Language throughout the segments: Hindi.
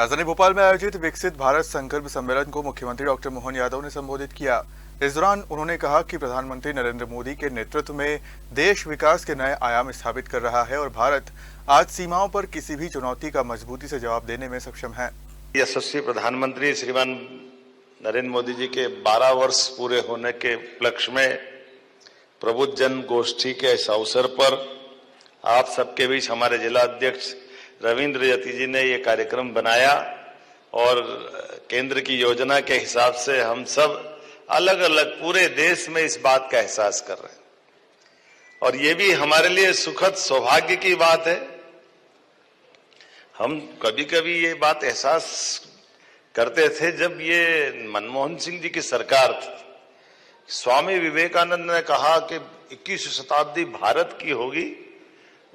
राजधानी भोपाल में आयोजित विकसित भारत संकल्प सम्मेलन को मुख्यमंत्री डॉक्टर मोहन यादव ने संबोधित किया। इस दौरान उन्होंने कहा कि प्रधानमंत्री नरेंद्र मोदी के नेतृत्व में देश विकास के नए आयाम स्थापित कर रहा है और भारत आज सीमाओं पर किसी भी चुनौती का मजबूती से जवाब देने में सक्षम है। यशस्वी प्रधानमंत्री श्रीमान नरेंद्र मोदी जी के 12 वर्ष पूरे होने के उपलक्ष्य में प्रबुद्ध जन गोष्ठी के इस अवसर पर आप सबके बीच हमारे जिला अध्यक्ष रविंद्र जति जी ने ये कार्यक्रम बनाया और केंद्र की योजना के हिसाब से हम सब अलग अलग पूरे देश में इस बात का एहसास कर रहे हैं और ये भी हमारे लिए सुखद सौभाग्य की बात है। हम कभी कभी ये बात एहसास करते थे जब ये मनमोहन सिंह जी की सरकार थी। स्वामी विवेकानंद ने कहा कि 21वीं शताब्दी भारत की होगी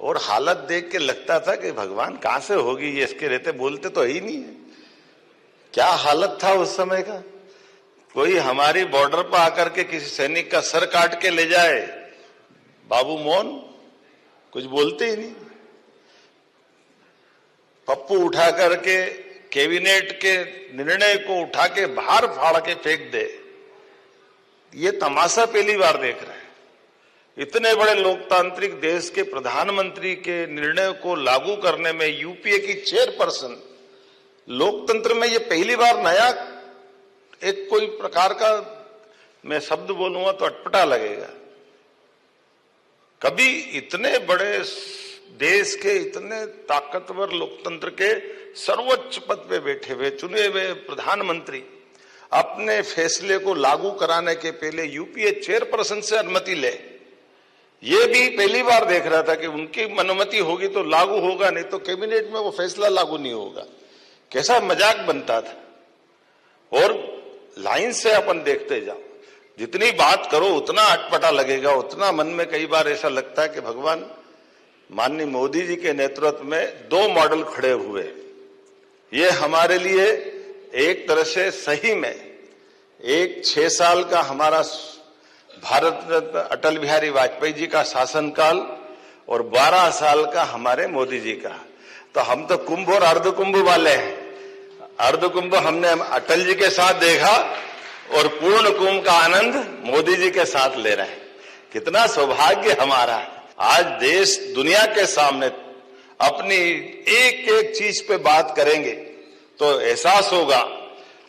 और हालत देख के लगता था कि भगवान कहां से होगी, ये इसके रहते बोलते तो ही नहीं है। क्या हालत था उस समय का। कोई हमारी बॉर्डर पर आकर के किसी सैनिक का सर काट के ले जाए, बाबू मोहन कुछ बोलते ही नहीं। पप्पू उठा करके कैबिनेट के निर्णय को उठा के बाहर फाड़ के फेंक दे, ये तमाशा पहली बार देख रहे हैं। इतने बड़े लोकतांत्रिक देश के प्रधानमंत्री के निर्णय को लागू करने में यूपीए की चेयरपर्सन, लोकतंत्र में ये पहली बार नया एक कोई प्रकार का मैं शब्द बोलूंगा तो अटपटा लगेगा। कभी इतने बड़े देश के इतने ताकतवर लोकतंत्र के सर्वोच्च पद पे बैठे हुए चुने हुए प्रधानमंत्री अपने फैसले को लागू कराने के पहले यूपीए चेयरपर्सन से अनुमति ले, ये भी पहली बार देख रहा था कि उनकी अनुमति होगी तो लागू होगा, नहीं तो कैबिनेट में वो फैसला लागू नहीं होगा। कैसा मजाक बनता था। और लाइन से अपन देखते जाओ, जितनी बात करो उतना अटपटा लगेगा, उतना मन में कई बार ऐसा लगता है कि भगवान माननीय मोदी जी के नेतृत्व में 2 मॉडल खड़े हुए। ये हमारे लिए एक तरह से सही में एक 6 साल का हमारा भारत रत्न अटल बिहारी वाजपेयी जी का शासनकाल और 12 साल का हमारे मोदी जी का। तो हम तो कुंभ और अर्धकुंभ वाले हैं। अर्धकुंभ हमने अटल जी के साथ देखा और पूर्ण कुंभ का आनंद मोदी जी के साथ ले रहे हैं। कितना सौभाग्य हमारा है। आज देश दुनिया के सामने अपनी एक एक चीज पे बात करेंगे तो एहसास होगा।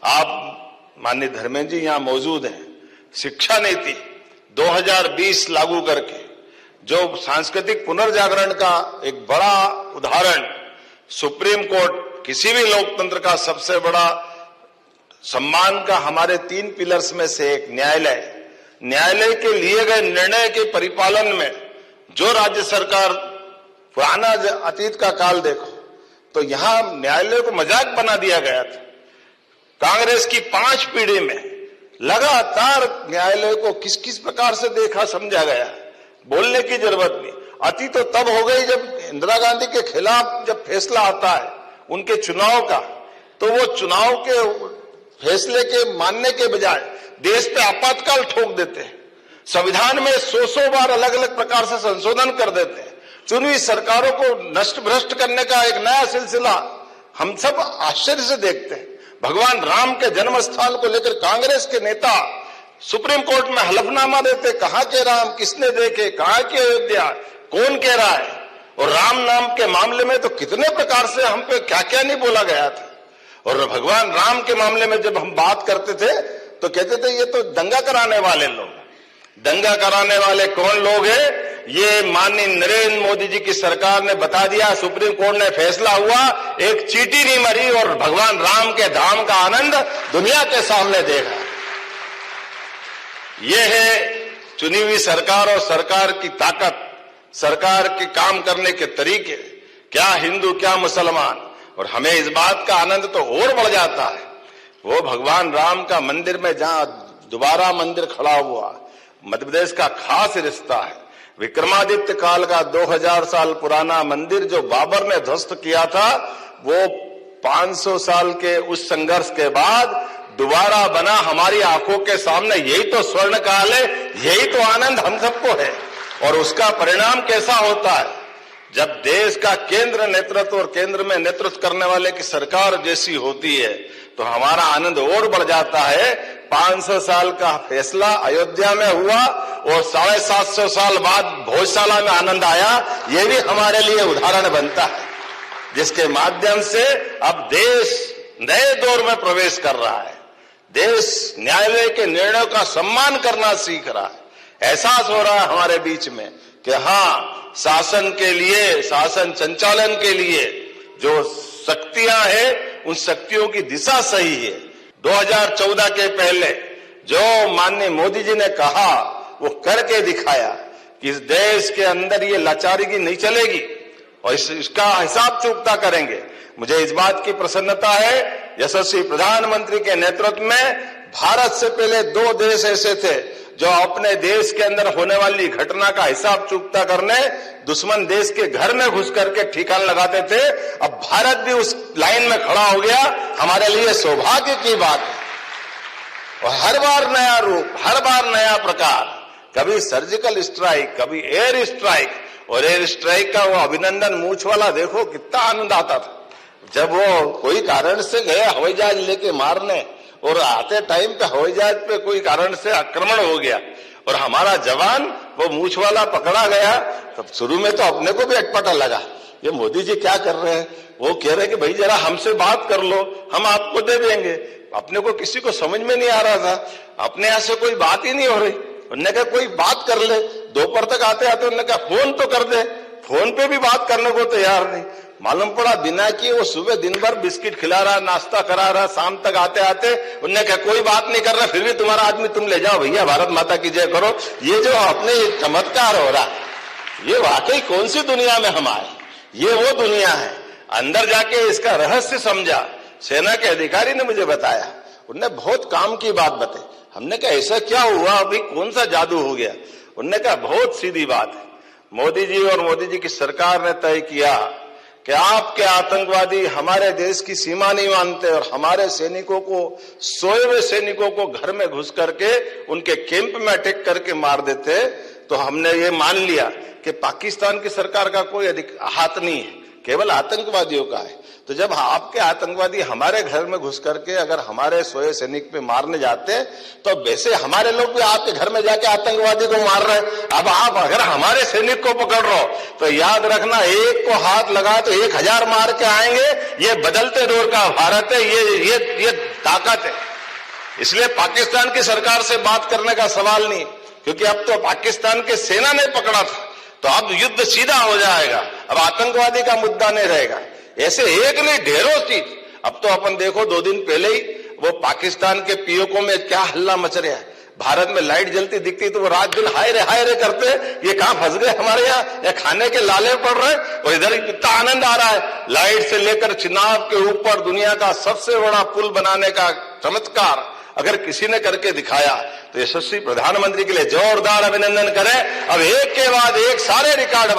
आप माननीय धर्मेंद्र जी यहाँ मौजूद हैं। शिक्षा नीति 2020 लागू करके जो सांस्कृतिक पुनर्जागरण का एक बड़ा उदाहरण, सुप्रीम कोर्ट किसी भी लोकतंत्र का सबसे बड़ा सम्मान का हमारे 3 पिलर्स में से एक न्यायालय के लिए गए निर्णय के परिपालन में जो राज्य सरकार पुराना अतीत का काल देखो तो यहां न्यायालय को मजाक बना दिया गया था। कांग्रेस की 5 पीढ़ी में लगातार न्यायालय को किस किस प्रकार से देखा समझा गया, बोलने की जरूरत नहीं। अति तो तब हो गई जब इंदिरा गांधी के खिलाफ जब फैसला आता है उनके चुनाव का, तो वो चुनाव के फैसले के मानने के बजाय देश पे आपातकाल ठोक देते हैं। संविधान में 100 बार अलग अलग प्रकार से संशोधन कर देते हैं। चुनी हुई सरकारों को नष्ट भ्रष्ट करने का एक नया सिलसिला हम सब आश्चर्य से देखते हैं। भगवान राम के जन्म स्थान को लेकर कांग्रेस के नेता सुप्रीम कोर्ट में हलफनामा देते, कहां के राम, किसने देखे, कहां की अयोध्या, कौन कह रहा है। और राम नाम के मामले में तो कितने प्रकार से हम पे क्या क्या नहीं बोला गया था। और भगवान राम के मामले में जब हम बात करते थे तो कहते थे ये तो दंगा कराने वाले लोग। दंगा कराने वाले कौन लोग हैं? ये माननीय नरेंद्र मोदी जी की सरकार ने बता दिया। सुप्रीम कोर्ट ने फैसला हुआ, एक चींटी नहीं मरी और भगवान राम के धाम का आनंद दुनिया के सामने देखा। ये है चुनी हुई सरकार और सरकार की ताकत, सरकार के काम करने के तरीके। क्या हिंदू क्या मुसलमान। और हमें इस बात का आनंद तो और बढ़ जाता है, वो भगवान राम का मंदिर में जहां दोबारा मंदिर खड़ा हुआ, मध्य प्रदेश का खास रिश्ता है। विक्रमादित्य काल का 2000 साल पुराना मंदिर जो बाबर ने ध्वस्त किया था, वो 500 साल के उस संघर्ष के बाद दोबारा बना हमारी आंखों के सामने। यही तो स्वर्ण काल है, यही तो आनंद हम सबको है। और उसका परिणाम कैसा होता है जब देश का केंद्र नेतृत्व और केंद्र में नेतृत्व करने वाले की सरकार जैसी होती है तो हमारा आनंद और बढ़ जाता है। 500 साल का फैसला अयोध्या में हुआ और 750 साल बाद भोजशाला में आनंद आया, ये भी हमारे लिए उदाहरण बनता है, जिसके माध्यम से अब देश नए दौर में प्रवेश कर रहा है। देश न्यायालय के निर्णयों का सम्मान करना सीख रहा है। एहसास हो रहा है हमारे बीच में कि हाँ, शासन के लिए, शासन संचालन के लिए जो शक्तियां हैं, उन शक्तियों की दिशा सही है। 2014 के पहले जो माननीय मोदी जी ने कहा वो करके दिखाया कि इस देश के अंदर ये लाचारी नहीं चलेगी और इसका हिसाब चुकता करेंगे। मुझे इस बात की प्रसन्नता है, यशस्वी प्रधानमंत्री के नेतृत्व में भारत से पहले 2 देश ऐसे थे जो अपने देश के अंदर होने वाली घटना का हिसाब चुकता करने दुश्मन देश के घर में घुस करके ठिकाना लगाते थे। अब भारत भी उस लाइन में खड़ा हो गया, हमारे लिए सौभाग्य की बात है। और हर बार नया रूप, हर बार नया प्रकार, कभी सर्जिकल स्ट्राइक, कभी एयर स्ट्राइक, और एयर स्ट्राइक का वो अभिनंदन मूछ वाला देखो कितना आनंद आता था जब वो कोई कारण से गए हवाई जहाज लेके मारने और आते टाइम पे हवाई जहाज पे कोई कारण से आक्रमण हो गया और हमारा जवान वो मूछ वाला पकड़ा गया। तब शुरू में तो अपने को भी अटपटा लगा, ये मोदी जी क्या कर रहे हैं। वो कह रहे कि भाई जरा हमसे बात कर लो, हम आपको दे देंगे। अपने को किसी को समझ में नहीं आ रहा था, अपने यहां से कोई बात ही नहीं हो रही। उन्होंने कहा कोई बात कर ले। दोपहर तक आते आते उन्होंने कहा फोन तो कर दे, फोन पे भी बात करने को तैयार नहीं। मालूम पड़ा बिना किए वो सुबह दिन भर बिस्किट खिला रहा, नाश्ता करा रहा, शाम तक आते आते उन्होंने कहा कोई बात नहीं कर रहा, फिर भी तुम्हारा आदमी तुम ले जाओ भैया, भारत माता की जय करो। ये जो अपने चमत्कार हो रहा, ये वाकई कौन सी दुनिया में हम आए। ये वो दुनिया है। अंदर जाके इसका रहस्य समझा, सेना के अधिकारी ने मुझे बताया, उन्होंने बहुत काम की बात बताई। हमने कहा ऐसा क्या हुआ, अभी कौन सा जादू हो गया। उन्होंने कहा बहुत सीधी बात है, मोदी जी और मोदी जी की सरकार ने तय किया कि आपके आतंकवादी हमारे देश की सीमा नहीं मानते और हमारे सैनिकों को, सोए हुए सैनिकों को घर में घुस करके उनके कैंप में अटैक करके मार देते। तो हमने ये मान लिया कि पाकिस्तान की सरकार का कोई हाथ नहीं है, केवल आतंकवादियों का है। तो जब आपके आतंकवादी हमारे घर में घुस करके अगर हमारे सोए सैनिक पे मारने जाते हैं तो वैसे हमारे लोग भी आपके घर में जाके आतंकवादी को मार रहे हैं। अब आप अगर हमारे सैनिक को पकड़ रहे हो तो याद रखना, एक को हाथ लगा तो 1000 मार के आएंगे। ये बदलते दौर का भारत है, ये ताकत है। इसलिए पाकिस्तान की सरकार से बात करने का सवाल नहीं, क्योंकि अब तो पाकिस्तान की सेना ने पकड़ा था, तो अब युद्ध सीधा हो जाएगा। अब आतंकवादी का मुद्दा नहीं रहेगा। ऐसे एक नहीं ढेरों चीज। अब तो अपन देखो 2 दिन पहले ही वो पाकिस्तान के पीओको में क्या हल्ला मच रहा है। भारत में लाइट जलती दिखती तो वो रात दिन हाय रे करते, ये कहां फंस गए हमारे यहाँ, या खाने के लाले पड़ रहे। और इधर कितना आनंद आ रहा है, लाइट से लेकर चिनाब के ऊपर दुनिया का सबसे बड़ा पुल बनाने का चमत्कार अगर किसी ने करके दिखाया तो यशस्वी प्रधानमंत्री के लिए जोरदार अभिनंदन करें। अब एक के बाद एक सारे रिकॉर्ड